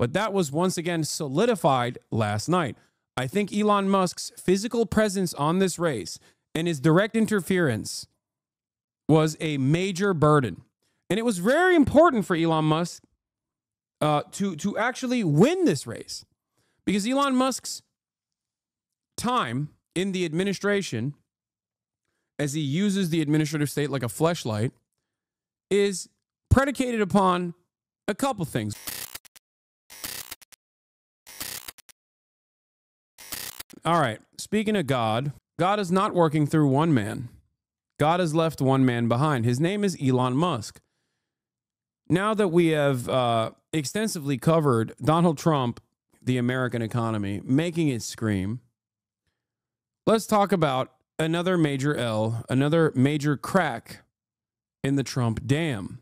But that was once again solidified last night. I think Elon Musk's physical presence on this race and his direct interference was a major burden. And it was very important for Elon Musk to actually win this race, because Elon Musk's time in the administration, as he uses the administrative state like a fleshlight, is predicated upon a couple things. All right, speaking of God, God is not working through one man. God has left one man behind. His name is Elon Musk. Now that we have extensively covered Donald Trump, the American economy, making it scream, let's talk about another major L, another major crack in the Trump dam.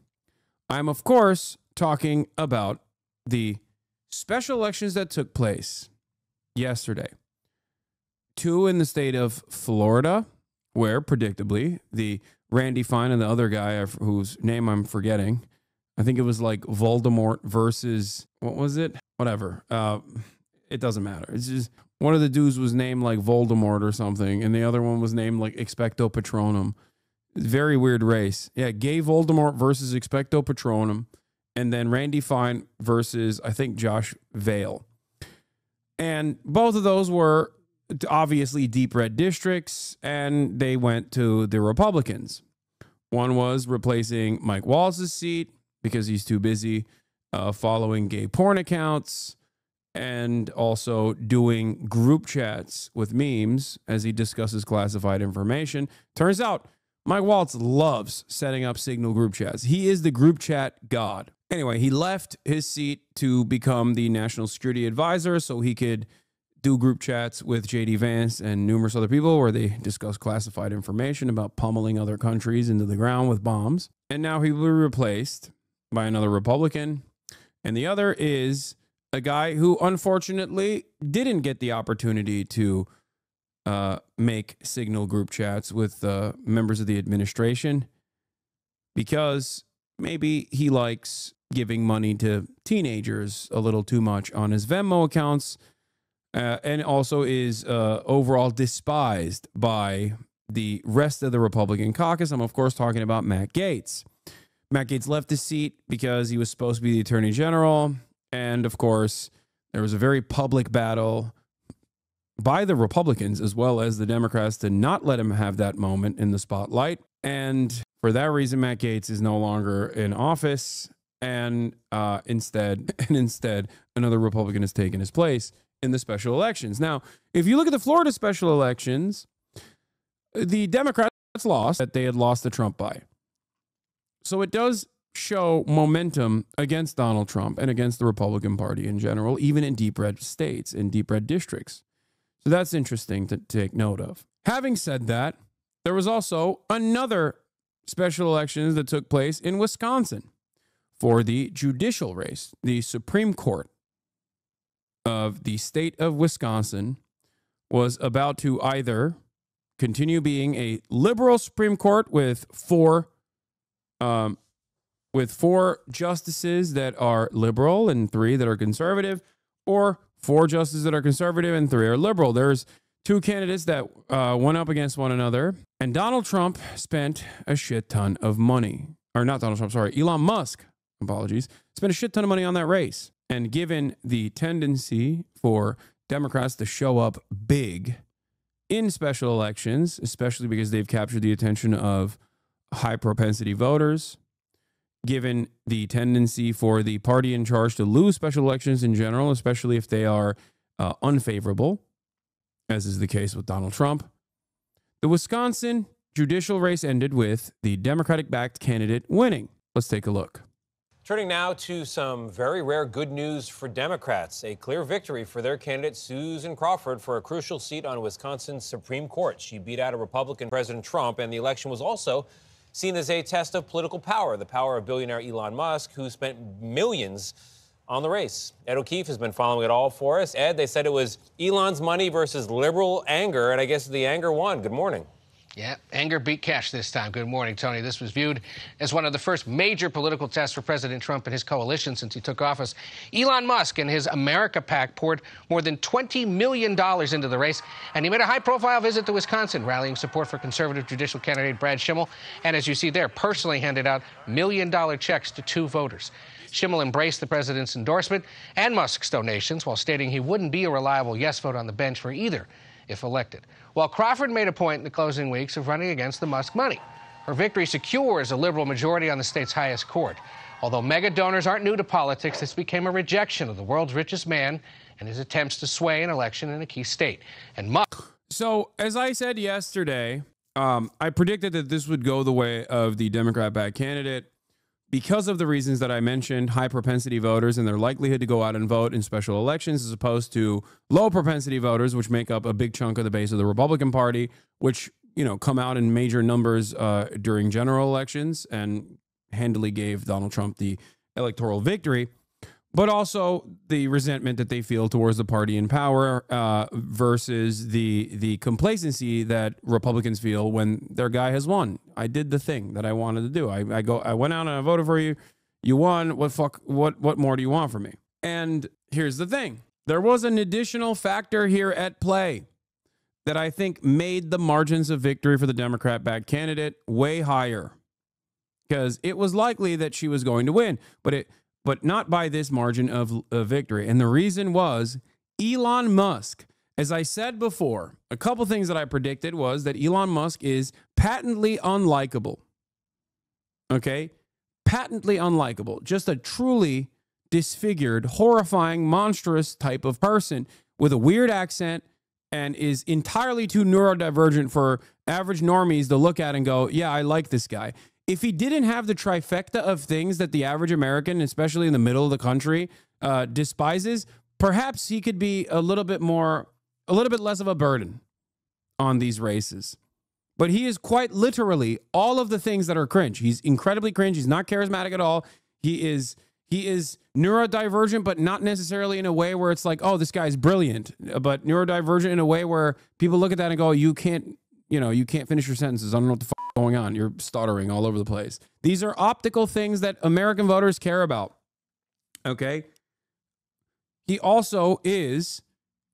I'm, of course, talking about the special elections that took place yesterday. 2 in the state of Florida, where, predictably, the Randy Fine and the other guy whose name I'm forgetting, I think it was like Voldemort versus, what was it? Whatever. It doesn't matter. It's just one of the dudes was named like Voldemort or something, and the other one was named like Expecto Patronum. Very weird race. Yeah, Gay Voldemort versus Expecto Patronum, and then Randy Fine versus, I think, Josh Vale. And both of those were obviously deep red districts, and they went to the Republicans. One was replacing Mike Walz's seat because he's too busy following gay porn accounts and also doing group chats with memes as he discusses classified information. Turns out Mike Waltz loves setting up Signal group chats. He is the group chat god. Anyway, he left his seat to become the national security advisor so he could do group chats with J.D. Vance and numerous other people where they discuss classified information about pummeling other countries into the ground with bombs. And now he will be replaced by another Republican. And the other is a guy who unfortunately didn't get the opportunity to make Signal group chats with members of the administration because maybe he likes giving money to teenagers a little too much on his Venmo accounts. And also is overall despised by the rest of the Republican caucus. I'm, of course, talking about Matt Gaetz. Matt Gaetz left his seat because he was supposed to be the Attorney General. And, of course, there was a very public battle by the Republicans as well as the Democrats to not let him have that moment in the spotlight. And for that reason, Matt Gaetz is no longer in office. And instead, another Republican has taken his place in the special elections. Now, if you look at the Florida special elections, the Democrats lost that they had lost to Trump by. So it does show momentum against Donald Trump and against the Republican Party in general, even in deep red states, in deep red districts. So that's interesting to take note of. Having said that, there was also another special elections that took place in Wisconsin for the judicial race, the Supreme Court of the state of Wisconsin was about to either continue being a liberal Supreme Court with four justices that are liberal and 3 that are conservative, or 4 justices that are conservative and 3 are liberal. There's 2 candidates that went up against one another, and Donald Trump spent a shit ton of money. Or not Donald Trump, sorry, Elon Musk, apologies, spent a shit ton of money on that race. And given the tendency for Democrats to show up big in special elections, especially because they've captured the attention of high propensity voters, given the tendency for the party in charge to lose special elections in general, especially if they are unfavorable, as is the case with Donald Trump, the Wisconsin judicial race ended with the Democratic-backed candidate winning. Let's take a look. Turning now to some very rare good news for Democrats. A clear victory for their candidate, Susan Crawford, for a crucial seat on Wisconsin's Supreme Court. She beat out a Republican, President Trump, and the election was also seen as a test of political power, the power of billionaire Elon Musk, who spent millions on the race. Ed O'Keefe has been following it all for us. Ed, they said it was Elon's money versus liberal anger, and I guess the anger won. Good morning. Yeah, anger beat cash this time. Good morning, Tony. This was viewed as one of the first major political tests for President Trump and his coalition since he took office. Elon Musk and his America PAC poured more than $20 million into the race, and he made a high-profile visit to Wisconsin, rallying support for conservative judicial candidate Brad Schimmel, and as you see there, personally handed out million-dollar checks to 2 voters. Schimmel embraced the president's endorsement and Musk's donations while stating he wouldn't be a reliable yes vote on the bench for either if elected. While Crawford made a point in the closing weeks of running against the Musk money. Her victory secures a liberal majority on the state's highest court. Although mega donors aren't new to politics, this became a rejection of the world's richest man and his attempts to sway an election in a key state. And Musk... So, as I said yesterday, I predicted that this would go the way of the Democrat-backed candidate because of the reasons that I mentioned, high propensity voters and their likelihood to go out and vote in special elections, as opposed to low propensity voters, which make up a big chunk of the base of the Republican Party, which, you know, come out in major numbers during general elections and handily gave Donald Trump the electoral victory, but also the resentment that they feel towards the party in power versus the complacency that Republicans feel when their guy has won. I did the thing that I wanted to do. I went out and I voted for you. You won. What more do you want from me? And here's the thing. There was an additional factor here at play that I think made the margins of victory for the Democrat-backed candidate way higher, because it was likely that she was going to win, but not by this margin of victory. And the reason was Elon Musk. As I said before, a couple things that I predicted was that Elon Musk is patently unlikable. Okay? Patently unlikable. Just a truly disfigured, horrifying, monstrous type of person with a weird accent and is entirely too neurodivergent for average normies to look at and go, yeah, I like this guy. If he didn't have the trifecta of things that the average American, especially in the middle of the country, despises, perhaps he could be a little bit less of a burden on these races. But he is quite literally all of the things that are cringe. He's incredibly cringe. He's not charismatic at all. He is neurodivergent, but not necessarily in a way where it's like, oh, this guy's brilliant, but neurodivergent in a way where people look at that and go, you can't finish your sentences. I don't know what the fuck is going on. You're stuttering all over the place. These are optical things that American voters care about. Okay. He also is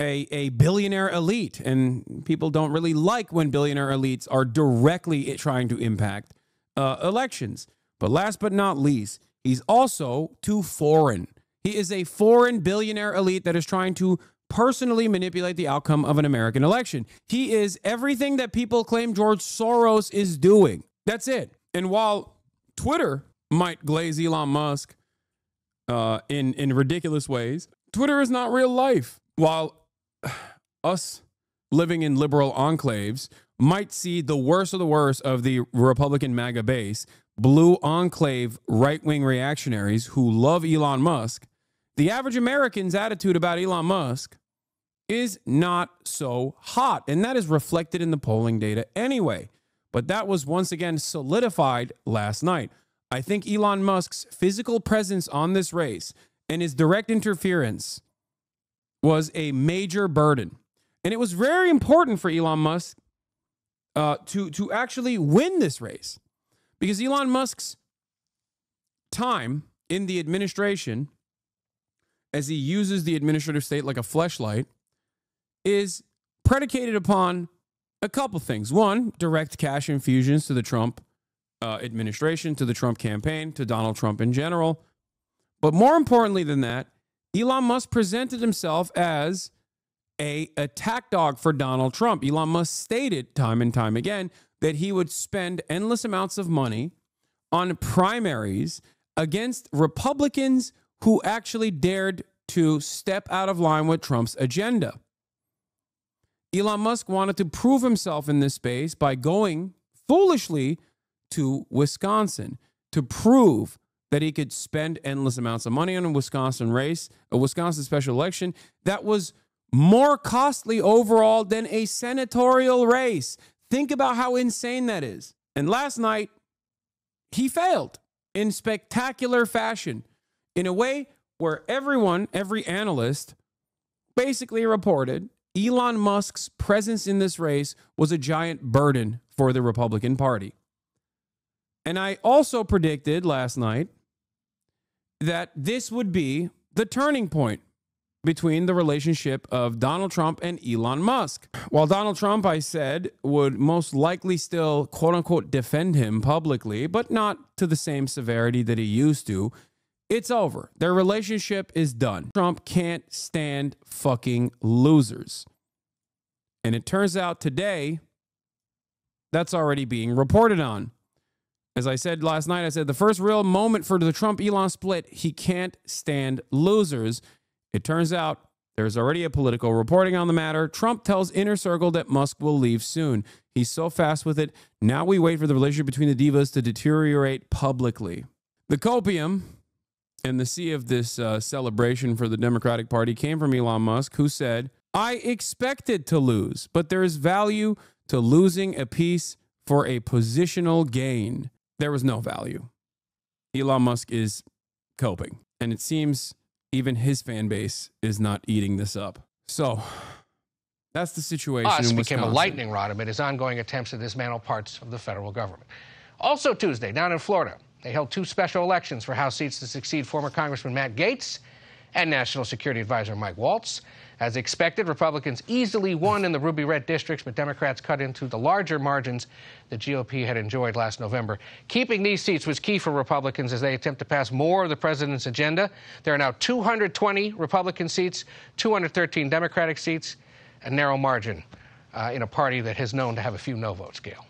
a billionaire elite, and people don't really like when billionaire elites are directly trying to impact elections. But last but not least, he's also too foreign. He is a foreign billionaire elite that is trying to personally manipulate the outcome of an American election. He is everything that people claim George Soros is doing. That's it. And while Twitter might glaze Elon Musk in ridiculous ways, Twitter is not real life. While us living in liberal enclaves might see the worst of the worst of the Republican MAGA base, blue enclave right-wing reactionaries who love Elon Musk, the average American's attitude about Elon Musk is not so hot. And that is reflected in the polling data anyway. But that was once again solidified last night. I think Elon Musk's physical presence on this race and his direct interference was a major burden. And it was very important for Elon Musk to actually win this race, because Elon Musk's time in the administration, as he uses the administrative state like a fleshlight, is predicated upon a couple things. One, direct cash infusions to the Trump administration, to the Trump campaign, to Donald Trump in general. But more importantly than that, Elon Musk presented himself as a attack dog for Donald Trump. Elon Musk stated time and time again that he would spend endless amounts of money on primaries against Republicans who actually dared to step out of line with Trump's agenda. Elon Musk wanted to prove himself in this space by going foolishly to Wisconsin to prove that he could spend endless amounts of money on a Wisconsin race, a Wisconsin special election that was more costly overall than a senatorial race. Think about how insane that is. And last night, he failed in spectacular fashion in a way where every analyst basically reported Elon Musk's presence in this race was a giant burden for the Republican Party. And I also predicted last night that this would be the turning point between the relationship of Donald Trump and Elon Musk. While Donald Trump, I said, would most likely still, quote unquote, defend him publicly, but not to the same severity that he used to, it's over. Their relationship is done. Trump can't stand fucking losers. And it turns out today, that's already being reported on. As I said last night, I said the first real moment for the Trump-Elon split, he can't stand losers. It turns out there's already a political reporting on the matter. Trump tells Inner Circle that Musk will leave soon. He's so fast with it. Now we wait for the relationship between the divas to deteriorate publicly. The copium and the sea of this celebration for the Democratic Party came from Elon Musk, who said, I expected to lose, but there is value to losing a piece for a positional gain. There was no value. Elon Musk is coping, and it seems even his fan base is not eating this up. So that's the situation in Wisconsin. Became a lightning rod amid his ongoing attempts to dismantle parts of the federal government. Also Tuesday, down in Florida, they held 2 special elections for House seats to succeed former Congressman Matt Gaetz and National Security Advisor Mike Waltz. As expected, Republicans easily won in the ruby red districts, but Democrats cut into the larger margins the GOP had enjoyed last November. Keeping these seats was key for Republicans as they attempt to pass more of the president's agenda. There are now 220 Republican seats, 213 Democratic seats, a narrow margin in a party that has known to have a few no votes, Gail.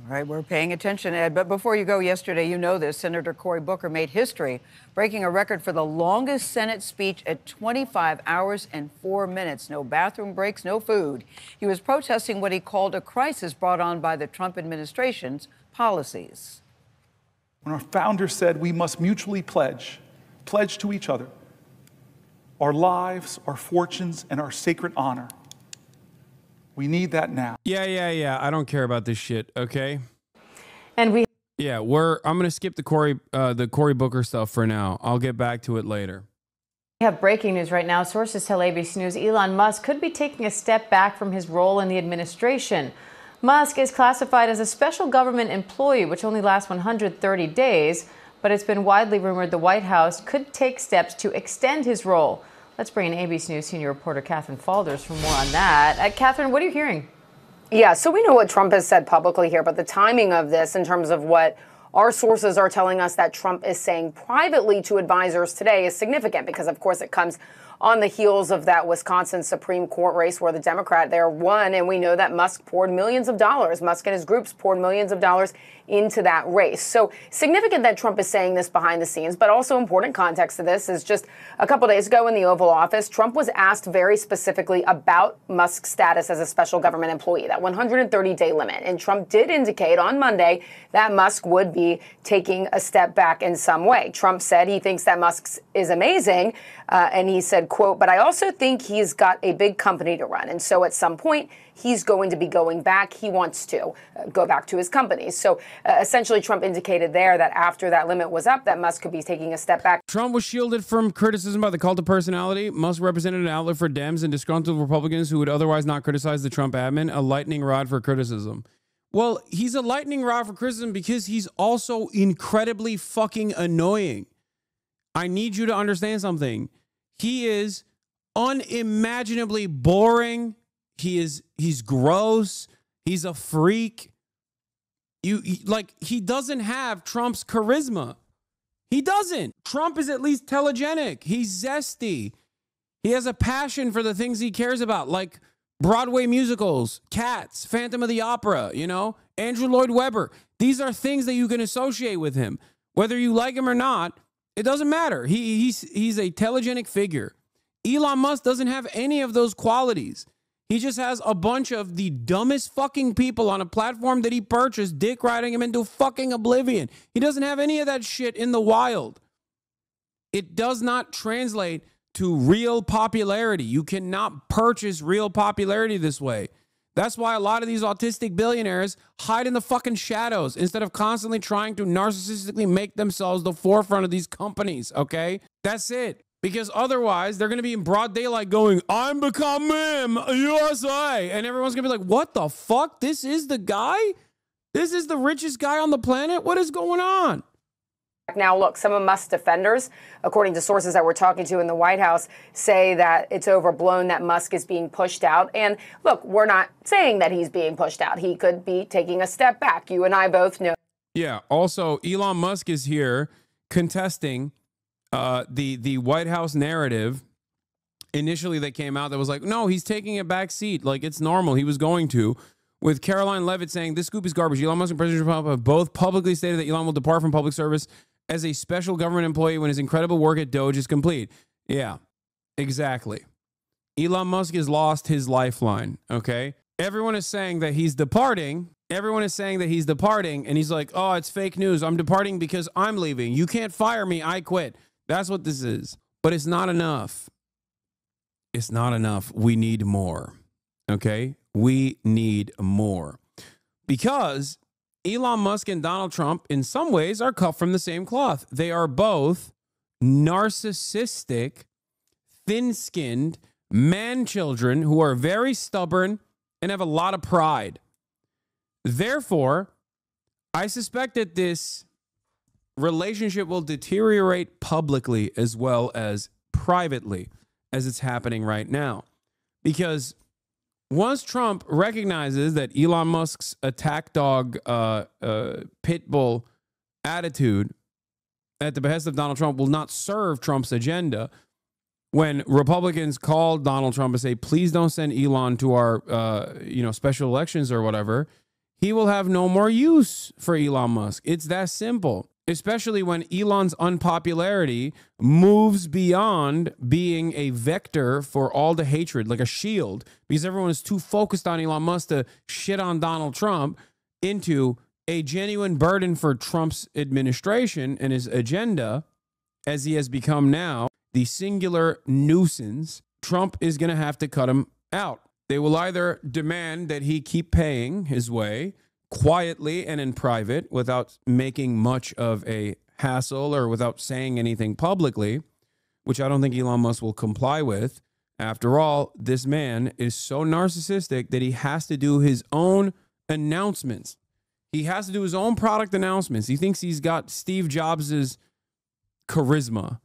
All right, we're paying attention, Ed. But before you go, yesterday, you know this, Senator Cory Booker made history, breaking a record for the longest Senate speech at 25 hours and 4 minutes. No bathroom breaks, no food. He was protesting what he called a crisis brought on by the Trump administration's policies. When our founder said we must mutually pledge to each other, our lives, our fortunes, and our sacred honor. We need that now. Yeah. I don't care about this shit, okay? And we... Yeah, I'm going to skip the Cory Booker stuff for now. I'll get back to it later. We have breaking news right now. Sources tell ABC News Elon Musk could be taking a step back from his role in the administration. Musk is classified as a special government employee, which only lasts 130 days, but it's been widely rumored the White House could take steps to extend his role. Let's bring in ABC News senior reporter Catherine Falders for more on that. Catherine, what are you hearing? Yeah, so we know what Trump has said publicly here, but the timing of this in terms of what our sources are telling us that Trump is saying privately to advisors today is significant because, of course, it comes on the heels of that Wisconsin Supreme Court race where the Democrat there won. And we know that Musk poured millions of dollars. Musk and his groups poured millions of dollars into that race. So significant that Trump is saying this behind the scenes, but also important context to this is just a couple days ago in the Oval Office, Trump was asked very specifically about Musk's status as a special government employee, that 130-day limit. And Trump did indicate on Monday that Musk would be taking a step back in some way. Trump said he thinks that Musk is amazing. And he said, quote, but I also think he's got a big company to run. And so at some point, he's going to be going back. He wants to go back to his company. So essentially, Trump indicated there that after that limit was up, that Musk could be taking a step back. Trump was shielded from criticism by the cult of personality. Musk represented an outlet for Dems and disgruntled Republicans who would otherwise not criticize the Trump admin, a lightning rod for criticism. Well, he's a lightning rod for criticism because he's also incredibly fucking annoying. I need you to understand something. He is unimaginably boring. He's gross. He's a freak. He doesn't have Trump's charisma. He doesn't. Trump is at least telegenic. He's zesty. He has a passion for the things he cares about, like Broadway musicals, Cats, Phantom of the Opera, Andrew Lloyd Webber. These are things that you can associate with him. Whether you like him or not, it doesn't matter. He's a telegenic figure. Elon Musk doesn't have any of those qualities. He just has a bunch of the dumbest fucking people on a platform that he purchased, dick riding him into fucking oblivion. He doesn't have any of that shit in the wild. It does not translate to real popularity. You cannot purchase real popularity this way. That's why a lot of these autistic billionaires hide in the fucking shadows instead of constantly trying to narcissistically make themselves the forefront of these companies, okay? That's it. Because otherwise, they're going to be in broad daylight going, I'm becoming USA. And everyone's going to be like, what the fuck? This is the guy? This is the richest guy on the planet? What is going on? Now, look, some of Musk's defenders, according to sources that we're talking to in the White House, say that it's overblown, that Musk is being pushed out. And look, we're not saying that he's being pushed out. He could be taking a step back. You and I both know. Yeah. Also, Elon Musk is here contesting the White House narrative initially that came out that was like, no, he's taking a back seat. Like, it's normal. He was going to. With Caroline Leavitt saying, this scoop is garbage. Elon Musk and President Trump have both publicly stated that Elon will depart from public service as a special government employee when his incredible work at Doge is complete. Yeah, exactly. Elon Musk has lost his lifeline, okay? Everyone is saying that he's departing. Everyone is saying that he's departing, and he's like, oh, it's fake news. I'm departing because I'm leaving. You can't fire me. I quit. That's what this is. But it's not enough. It's not enough. We need more, okay? We need more. Because Elon Musk and Donald Trump, in some ways, are cut from the same cloth. They are both narcissistic, thin-skinned man-children who are very stubborn and have a lot of pride. Therefore, I suspect that this relationship will deteriorate publicly as well as privately, as it's happening right now. Because once Trump recognizes that Elon Musk's attack dog, pit bull attitude at the behest of Donald Trump will not serve Trump's agenda, when Republicans call Donald Trump and say, please don't send Elon to our special elections or whatever, he will have no more use for Elon Musk. It's that simple. Especially when Elon's unpopularity moves beyond being a vector for all the hatred, like a shield, because everyone is too focused on Elon Musk to shit on Donald Trump, into a genuine burden for Trump's administration and his agenda, as he has become now the singular nuisance. Trump is going to have to cut him out. They will either demand that he keep paying his way quietly and in private without making much of a hassle or without saying anything publicly, which I don't think Elon Musk will comply with. After all, this man is so narcissistic that he has to do his own announcements. He has to do his own product announcements. He thinks he's got Steve Jobs' charisma.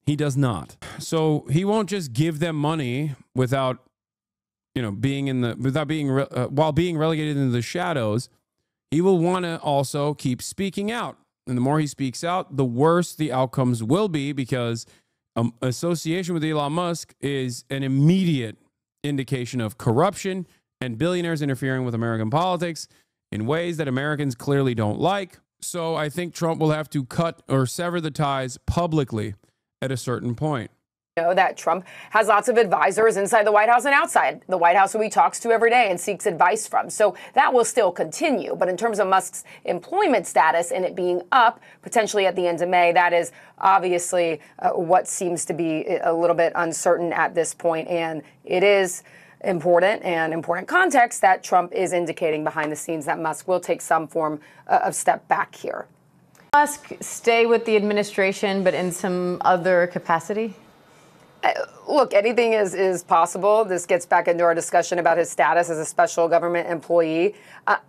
He does not. So he won't just give them money without, while being relegated into the shadows. He will want to also keep speaking out. And the more he speaks out, the worse the outcomes will be, because association with Elon Musk is an immediate indication of corruption and billionaires interfering with American politics in ways that Americans clearly don't like. So I think Trump will have to cut or sever the ties publicly at a certain point. Know that Trump has lots of advisors inside the White House and outside the White House who he talks to every day and seeks advice from. So that will still continue. But in terms of Musk's employment status and it being up potentially at the end of May, that is obviously what seems to be a little bit uncertain at this point. And it is important context that Trump is indicating behind the scenes that Musk will take some form of step back here. Musk stay with the administration, but in some other capacity? Look, anything is possible. This gets back into our discussion about his status as a special government employee.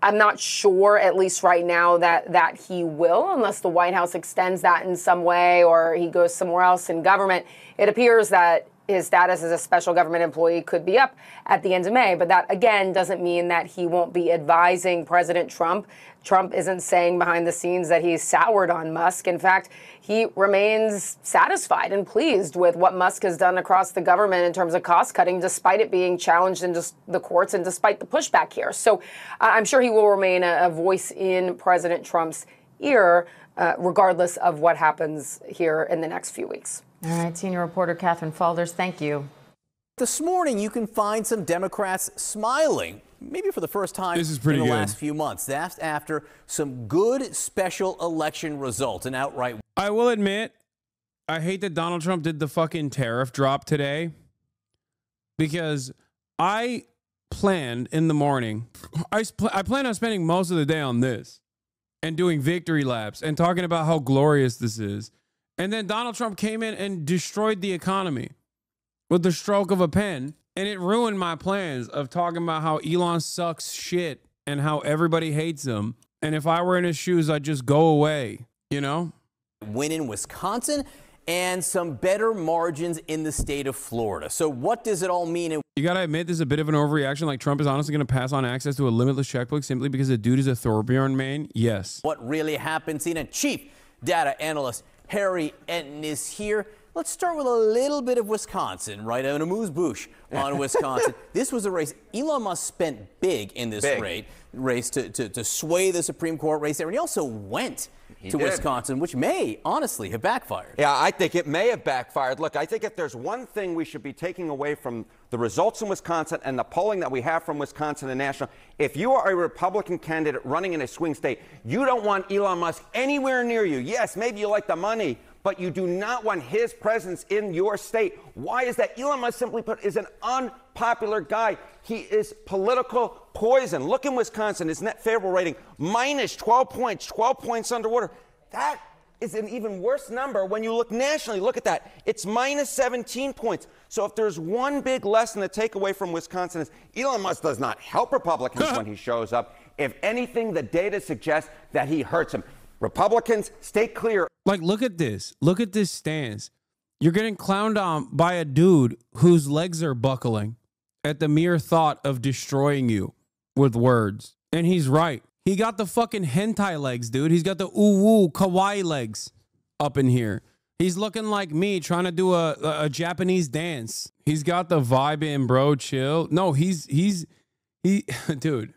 I'm not sure, at least right now, that he will, unless the White House extends that in some way or he goes somewhere else in government. It appears that his status as a special government employee could be up at the end of May. But that, again, doesn't mean that he won't be advising President Trump. Trump isn't saying behind the scenes that he's soured on Musk. In fact, he remains satisfied and pleased with what Musk has done across the government in terms of cost cutting, despite it being challenged in the courts and despite the pushback here. So I'm sure he will remain a voice in President Trump's ear, regardless of what happens here in the next few weeks. All right, senior reporter Catherine Falders, thank you. This morning, you can find some Democrats smiling, maybe for the first time This is pretty in the good. last few months. That's after some good special election results, an outright. I will admit, I hate that Donald Trump did the fucking tariff drop today, because I planned in the morning, I plan on spending most of the day on this and doing victory laps and talking about how glorious this is And then Donald Trump came in and destroyed the economy with the stroke of a pen. And it ruined my plans of talking about how Elon sucks shit and how everybody hates him. And if I were in his shoes, I'd just go away, you know? Win in Wisconsin and some better margins in the state of Florida. So what does it all mean? You got to admit, this is a bit of an overreaction. Like, Trump is honestly going to pass on access to a limitless checkbook simply because the dude is a Thorbjorn main? Yes. What really happened? CNN Chief Data Analyst Harry Enton is here. Let's start with a little bit of Wisconsin, right? An amuse-bouche on Wisconsin. This was a race. Elon Musk spent big in this race to sway the Supreme Court race there. And he also went to Wisconsin, which may honestly have backfired. Yeah, I think it may have backfired. Look, I think if there's one thing we should be taking away from the results in Wisconsin and the polling that we have from Wisconsin and national, if you are a Republican candidate running in a swing state, you don't want Elon Musk anywhere near you. Yes, maybe you like the money, but you do not want his presence in your state. Why is that? Elon Musk, simply put, is an unpopular guy. He is political poison. Look in Wisconsin, his net favorable rating, minus 12 points, 12 points underwater. That is an even worse number when you look nationally. Look at that. It's minus 17 points. So if there's one big lesson to take away from Wisconsin is Elon Musk does not help Republicans when he shows up. If anything, the data suggests that he hurts them. Republicans, stay clear. Like, look at this. Look at this stance. You're getting clowned on by a dude whose legs are buckling at the mere thought of destroying you with words. And he's right. He got the fucking hentai legs, dude. He's got the ooh-woo kawaii legs up in here. He's looking like me trying to do a Japanese dance. He's got the vibe in, bro. Chill. No, dude.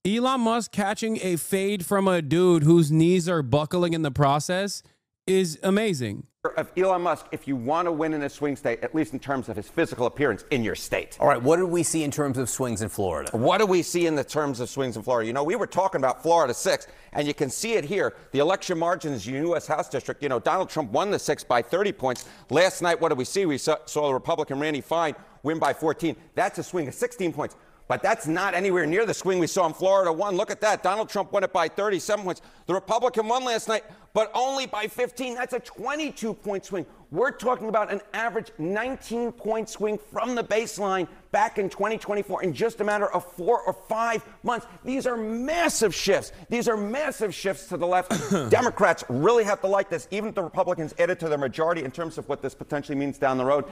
Elon Musk catching a fade from a dude whose knees are buckling in the process is amazing. Of Elon Musk, if you want to win in a swing state, at least in terms of his physical appearance in your state. All right, what did we see in terms of swings in Florida? What do we see in the terms of swings in Florida? You know, we were talking about Florida 6, and you can see it here. The election margins in the U.S. House District, you know, Donald Trump won the 6 by 30 points. Last night, what did we see? We saw the Republican Randy Fine win by 14. That's a swing of 16 points. But that's not anywhere near the swing we saw in Florida 1. Look at that. Donald Trump won it by 37 points. The Republican won last night, but only by 15. That's a 22-point swing. We're talking about an average 19-point swing from the baseline back in 2024 in just a matter of 4 or 5 months. These are massive shifts. These are massive shifts to the left. Democrats really have to like this, even if the Republicans added to their majority in terms of what this potentially means down the road.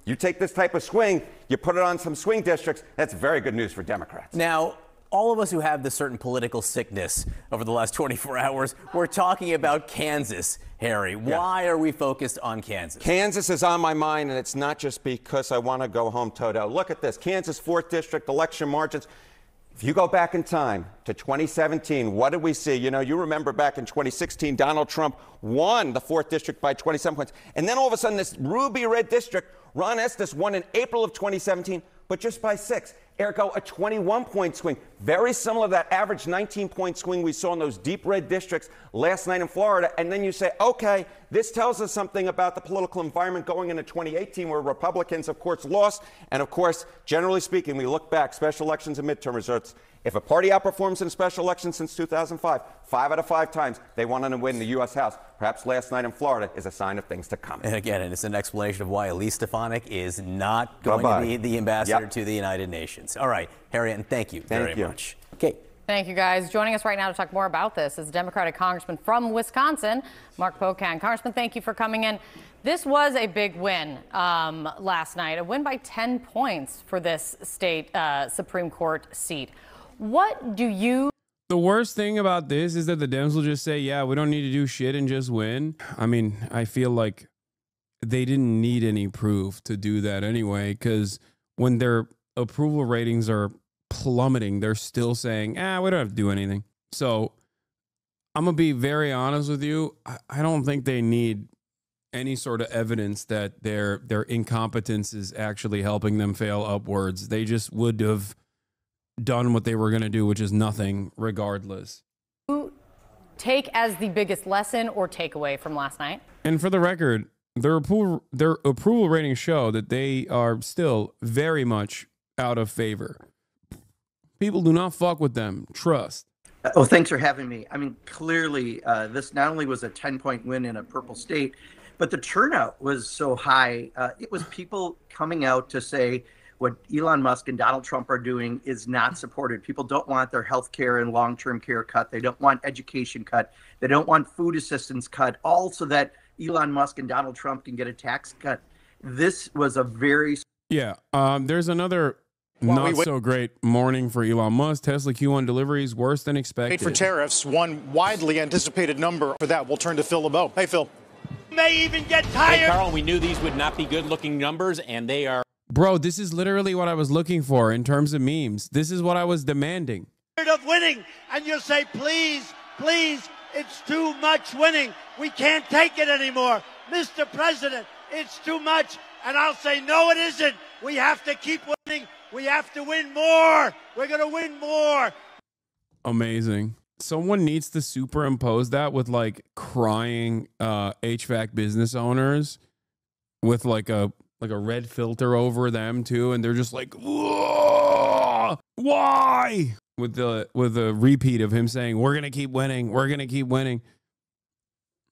You take this type of swing, you put it on some swing districts, that's very good news for Democrats. Now, all of us who have this certain political sickness over the last 24 hours, we're talking about Kansas, Harry. Why are we focused on Kansas? Kansas is on my mind, and it's not just because I want to go home Toto. Look at this. Kansas 4th District election margins. If you go back in time to 2017, what did we see? You know, you remember back in 2016, Donald Trump won the 4th District by 27 points. And then all of a sudden, this ruby red district, Ron Estes won in April of 2017, but just by 6. Ergo, a 21-point swing. Very similar to that average 19-point swing we saw in those deep red districts last night in Florida. And then you say, okay, this tells us something about the political environment going into 2018, where Republicans, of course, lost. And, of course, generally speaking, we look back, special elections and midterm results. If a party outperforms in a special election since 2005, 5 out of 5 times they won and win the U.S. House. Perhaps last night in Florida is a sign of things to come. And again, it's an explanation of why Elise Stefanik is not going to be the ambassador to the United Nations. All right, Harriet, thank you very much. Okay. Thank you, guys. Joining us right now to talk more about this is Democratic Congressman from Wisconsin, Mark Pocan. Congressman, thank you for coming in. This was a big win last night, a win by 10 points for this state Supreme Court seat. What do you... The worst thing about this is that the Dems will just say, yeah, we don't need to do shit and just win. I mean, I feel like they didn't need any proof to do that anyway, because when their approval ratings are plummeting, they're still saying, we don't have to do anything. So I'm going to be very honest with you. I don't think they need any sort of evidence that their incompetence is actually helping them fail upwards. They just would have done what they were going to do, which is nothing regardless. Who take as the biggest lesson or takeaway from last night? And for the record, their approval ratings show that they are still very much out of favor. People do not fuck with them. Trust. Oh, thanks for having me. I mean, clearly, this not only was a 10-point win in a purple state, but the turnout was so high. It was people coming out to say what Elon Musk and Donald Trump are doing is not supported. People don't want their health care and long-term care cut. They don't want education cut. They don't want food assistance cut, all so that Elon Musk and Donald Trump can get a tax cut. This was a very... Yeah, there's another not so great morning for Elon Musk. Tesla Q1 deliveries worse than expected. Wait for tariffs, one widely anticipated number for that. We'll turn to Phil LeBeau. Hey, Phil. May even get tired. Hey, Carl, we knew these would not be good-looking numbers, and they are. Bro, this is literally what I was looking for in terms of memes. This is what I was demanding. Of winning, and you'll say, please, please, it's too much winning. We can't take it anymore. Mr. President, it's too much. And I'll say, no, it isn't. We have to keep winning. We have to win more. We're going to win more. Amazing. Someone needs to superimpose that with like crying HVAC business owners with like a red filter over them too, and they're just like, why? With a repeat of him saying, "We're gonna keep winning. We're gonna keep winning."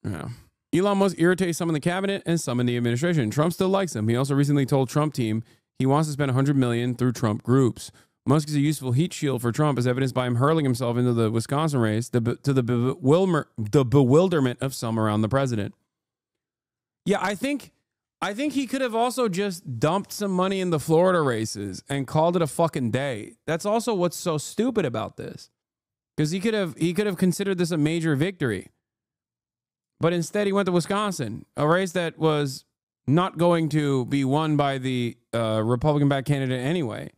Yeah. Elon Musk irritates some in the cabinet and some in the administration. Trump still likes him. He also recently told Trump team he wants to spend $100 million through Trump groups. Musk is a useful heat shield for Trump, as evidenced by him hurling himself into the Wisconsin race to the bewilderment of some around the president. Yeah, I think he could have also just dumped some money in the Florida races and called it a fucking day. That's also what's so stupid about this, because he could have considered this a major victory, but instead he went to Wisconsin, a race that was not going to be won by the Republican-backed candidate anyway.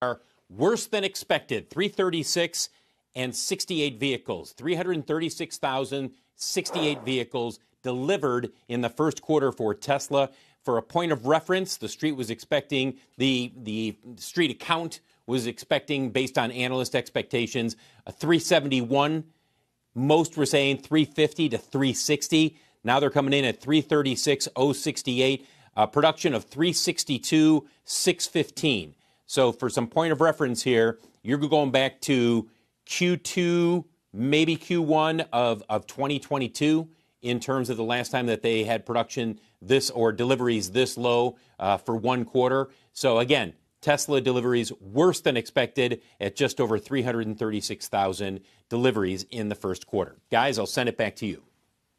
Are worse than expected. 336 and 68 vehicles. 336,068 vehicles delivered in the first quarter for Tesla. For a point of reference, the street was expecting, the street account was expecting, based on analyst expectations, a 371. Most were saying 350 to 360. Now they're coming in at 336,068. Production of 362,615. So for some point of reference here, you're going back to Q2, maybe Q1 of 2022 in terms of the last time that they had production this or deliveries this low for one quarter. So again, Tesla deliveries worse than expected at just over 336,000 deliveries in the first quarter. Guys, I'll send it back to you.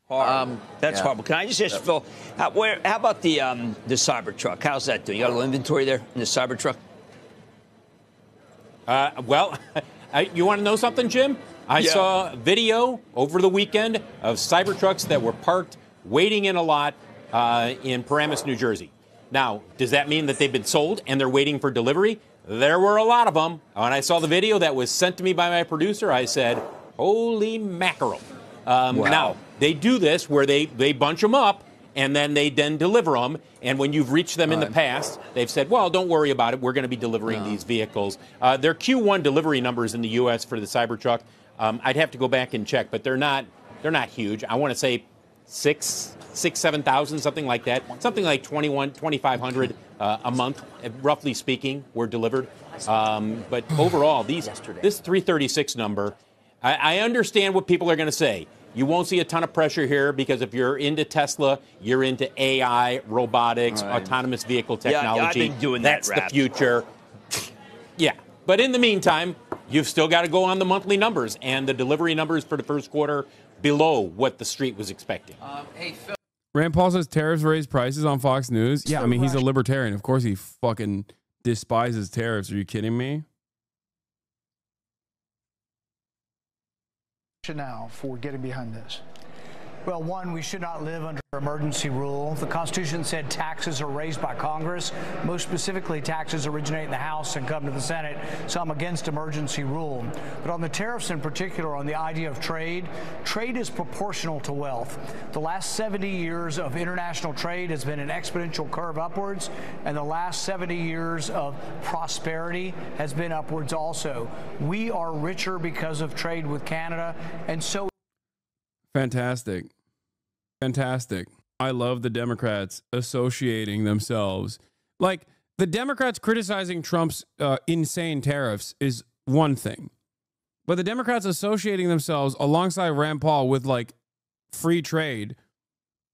That's horrible. Can I just ask Phil, how about the Cybertruck? How's that doing? You got a little inventory there in the Cybertruck? Well, you want to know something, Jim? I saw a video over the weekend of Cybertrucks that were parked waiting in a lot in Paramus, New Jersey. Now, does that mean that they've been sold and they're waiting for delivery? There were a lot of them. When I saw the video that was sent to me by my producer, I said, holy mackerel. Wow. Now, they do this where they bunch them up and then they deliver them. And when you've reached them in the past, they've said, well, don't worry about it. We're going to be delivering these vehicles. Their Q1 delivery numbers in the U.S. for the Cybertruck, I'd have to go back and check, but they're not huge. I want to say 7,000, something like that. Something like 2,500 a month, roughly speaking, were delivered. But overall, this 336 number, I understand what people are going to say. You won't see a ton of pressure here because if you're into Tesla, you're into AI, robotics, autonomous vehicle technology. Yeah, I've been doing That's that, the future. Yeah. But in the meantime, you've still got to go on the monthly numbers, and the delivery numbers for the first quarter below what the street was expecting. Hey, Phil. Rand Paul says tariffs raise prices on Fox News. Yeah, I mean, he's a libertarian. Of course he fucking despises tariffs. Are you kidding me? Now for getting behind this? Well, one, we should not live under emergency rule. The Constitution said taxes are raised by Congress. Most specifically, taxes originate in the House and come to the Senate. So I'm against emergency rule. But on the tariffs in particular, on the idea of trade, trade is proportional to wealth. The last 70 years of international trade has been an exponential curve upwards, and the last 70 years of prosperity has been upwards also. We are richer because of trade with Canada, and so Fantastic. Fantastic. I love the Democrats associating themselves. Like, the Democrats criticizing Trump's insane tariffs is one thing. But the Democrats associating themselves alongside Rand Paul with, like, free trade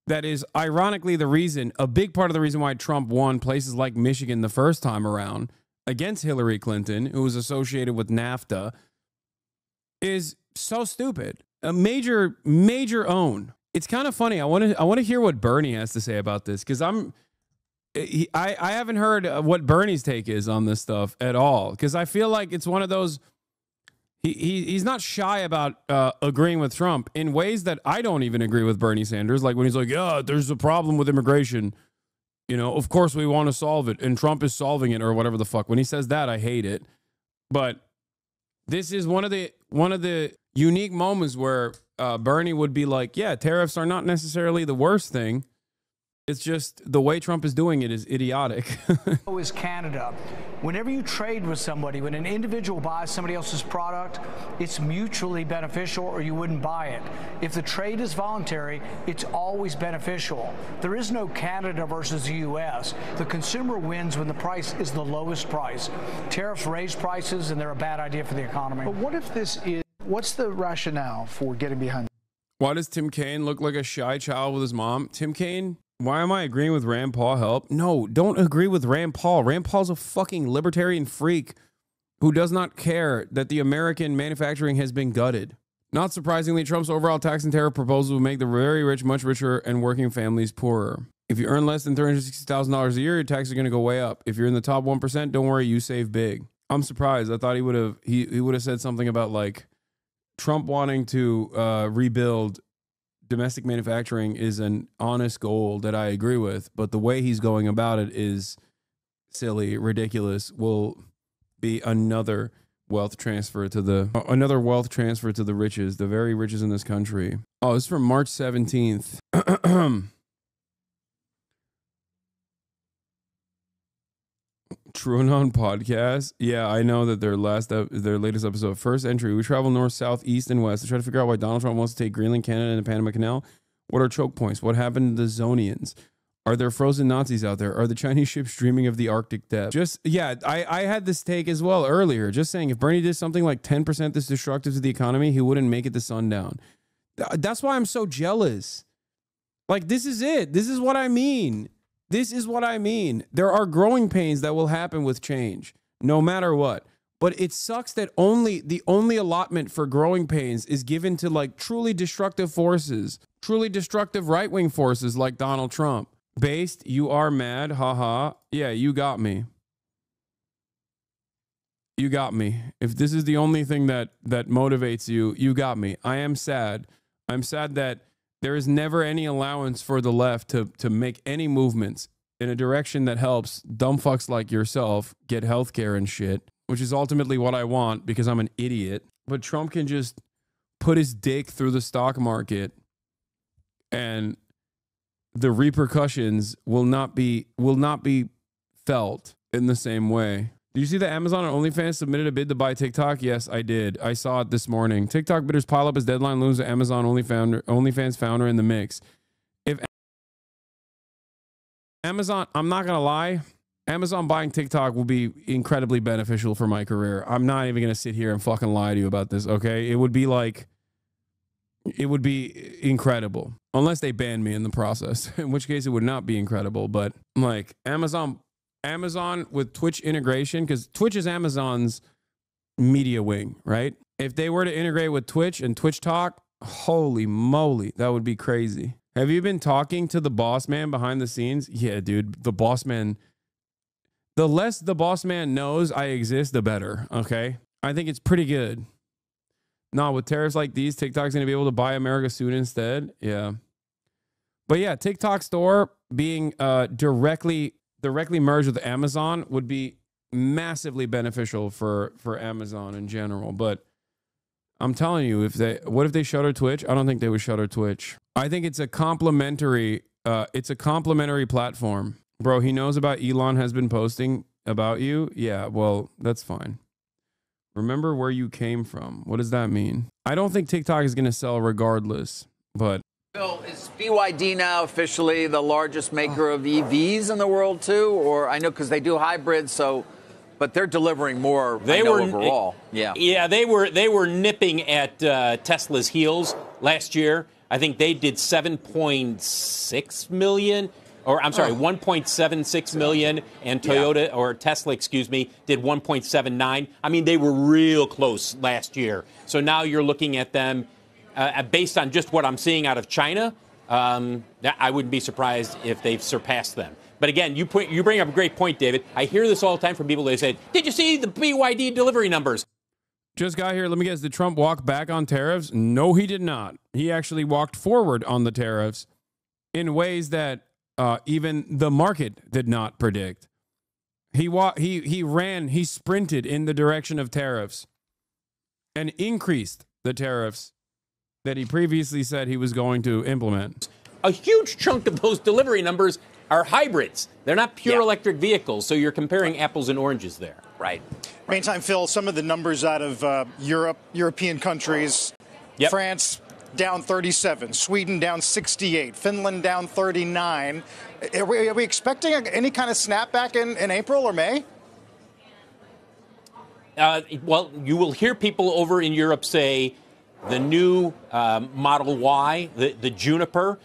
that is ironically a big part of the reason why Trump won places like Michigan the first time around against Hillary Clinton, who was associated with NAFTA, is so stupid. A major own. It's kind of funny. I want to hear what Bernie has to say about this, because I haven't heard what Bernie's take is on this stuff at all, because I feel like it's one of those. He's not shy about agreeing with Trump in ways that I don't even agree with Bernie Sanders. Like when he's like, yeah, there's a problem with immigration. You know, of course we want to solve it, and Trump is solving it, or whatever the fuck. When he says that, I hate it. But this is one of the unique moments where Bernie would be like, yeah, tariffs are not necessarily the worst thing. It's just the way Trump is doing it is idiotic. So is Canada. Whenever you trade with somebody, when an individual buys somebody else's product, it's mutually beneficial, or you wouldn't buy it. If the trade is voluntary, it's always beneficial. There is no Canada versus the U.S. The consumer wins when the price is the lowest price. Tariffs raise prices, and they're a bad idea for the economy. But what if what's the rationale for getting behind? Why does Tim Kaine look like a shy child with his mom? Tim Kaine? Why am I agreeing with Rand Paul? Help? No, don't agree with Rand Paul. Rand Paul's a fucking libertarian freak who does not care that the American manufacturing has been gutted. Not surprisingly, Trump's overall tax and tariff proposal will make the very rich much richer and working families poorer. If you earn less than $360,000 a year, your taxes are going to go way up. If you're in the top 1%, don't worry, you save big. I'm surprised. I thought he would have said something about like Trump wanting to rebuild domestic manufacturing is an honest goal that I agree with, but the way he's going about it is silly, ridiculous. Will be another wealth transfer to the riches, the very riches in this country. Oh, this is from March 17th. TrueAnon podcast. Yeah, I know that their latest episode, first entry. We travel north, south, east, and west to try to figure out why Donald Trump wants to take Greenland, Canada, and the Panama Canal. What are choke points? What happened to the Zonians? Are there frozen Nazis out there? Are the Chinese ships dreaming of the Arctic depth? I had this take as well earlier. Just saying, if Bernie did something like 10% this destructive to the economy, he wouldn't make it to sundown. That's why I'm so jealous. Like, this is it. This is what I mean. This is what I mean. There are growing pains that will happen with change, no matter what. But it sucks that the only allotment for growing pains is given to like truly destructive forces, truly destructive right-wing forces like Donald Trump. Based, you are mad, haha. Yeah, you got me. You got me. If this is the only thing that motivates you, you got me. I am sad. I'm sad that there is never any allowance for the left to make any movements in a direction that helps dumb fucks like yourself get healthcare and shit, which is ultimately what I want because I'm an idiot. But Trump can just put his dick through the stock market and the repercussions will not be felt in the same way. Do you see that Amazon and OnlyFans submitted a bid to buy TikTok? Yes, I did. I saw it this morning. TikTok bidders pile up as deadline looms with Amazon OnlyFans founder in the mix. If Amazon, I'm not going to lie, Amazon buying TikTok will be incredibly beneficial for my career. I'm not even going to sit here and fucking lie to you about this, okay? It would be incredible. Unless they ban me in the process, in which case it would not be incredible. But like Amazon with Twitch integration, because Twitch is Amazon's media wing, right? If they were to integrate with Twitch and Twitch Talk, holy moly, that would be crazy. Have you been talking to the boss man behind the scenes? Yeah, dude, the boss man. The less the boss man knows I exist, the better, okay? I think it's pretty good. No, with tariffs like these, TikTok's going to be able to buy America soon instead. Yeah. But yeah, TikTok store being directly merged with Amazon would be massively beneficial for Amazon in general. But I'm telling you, what if they shutter Twitch? I don't think they would shutter Twitch. I think it's a complementary platform. Bro, he knows about Elon has been posting about you. Yeah, well, that's fine. Remember where you came from. What does that mean? I don't think TikTok is going to sell regardless, but Bill, is BYD now officially the largest maker of EVs in the world too? Or I know because they do hybrids, but they're delivering more overall. Yeah, they were nipping at Tesla's heels last year. I think they did 7.6 million. Or I'm sorry, 1.76 million, and Toyota or Tesla, excuse me, did 1.79. I mean, they were real close last year. So now you're looking at them based on just what I'm seeing out of China. I wouldn't be surprised if they've surpassed them. But again, you bring up a great point, David. I hear this all the time from people. They say, "Did you see the BYD delivery numbers?" Just got here. Let me guess. Did Trump walk back on tariffs? No, he did not. He actually walked forward on the tariffs in ways that even the market did not predict. He sprinted in the direction of tariffs and increased the tariffs that he previously said he was going to implement. A huge chunk of those delivery numbers are hybrids. They're not pure electric vehicles, so you're comparing apples and oranges there. Right. Meantime, Phil, some of the numbers out of European countries, France down 37, Sweden down 68, Finland down 39. Are we expecting any kind of snapback in April or May? Well, you will hear people over in Europe say the new Model Y, the Juniper,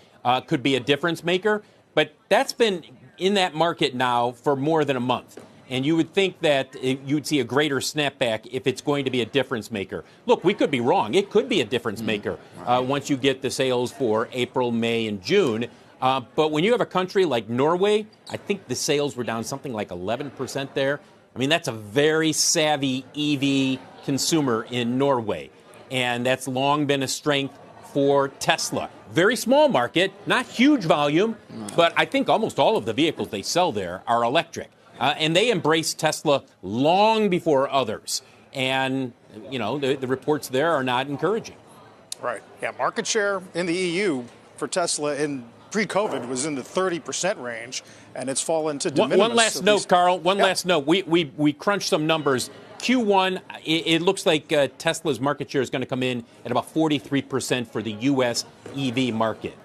could be a difference maker. But that's been in that market now for more than a month. And you would think that you'd see a greater snapback if it's going to be a difference maker. Look, we could be wrong. It could be a difference maker once you get the sales for April, May, and June. But when you have a country like Norway, I think the sales were down something like 11% there. I mean, that's a very savvy EV consumer in Norway. And that's long been a strength for Tesla. Very small market, not huge volume, but I think almost all of the vehicles they sell there are electric. And they embraced Tesla long before others. And, you know, the reports there are not encouraging. Right. Yeah, market share in the EU for Tesla in pre-COVID was in the 30% range, and it's fallen to de minimis. One last note, Carl. One last note. We crunched some numbers. Q1, it looks like Tesla's market share is going to come in at about 43% for the U.S. EV market.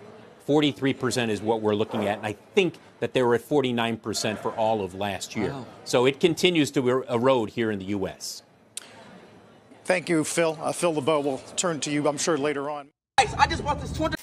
43% is what we're looking at, and I think that they were at 49% for all of last year. Wow. So it continues to erode here in the U.S. Thank you, Phil. Phil LeBeau will turn to you, I'm sure, later on. I just bought this 20.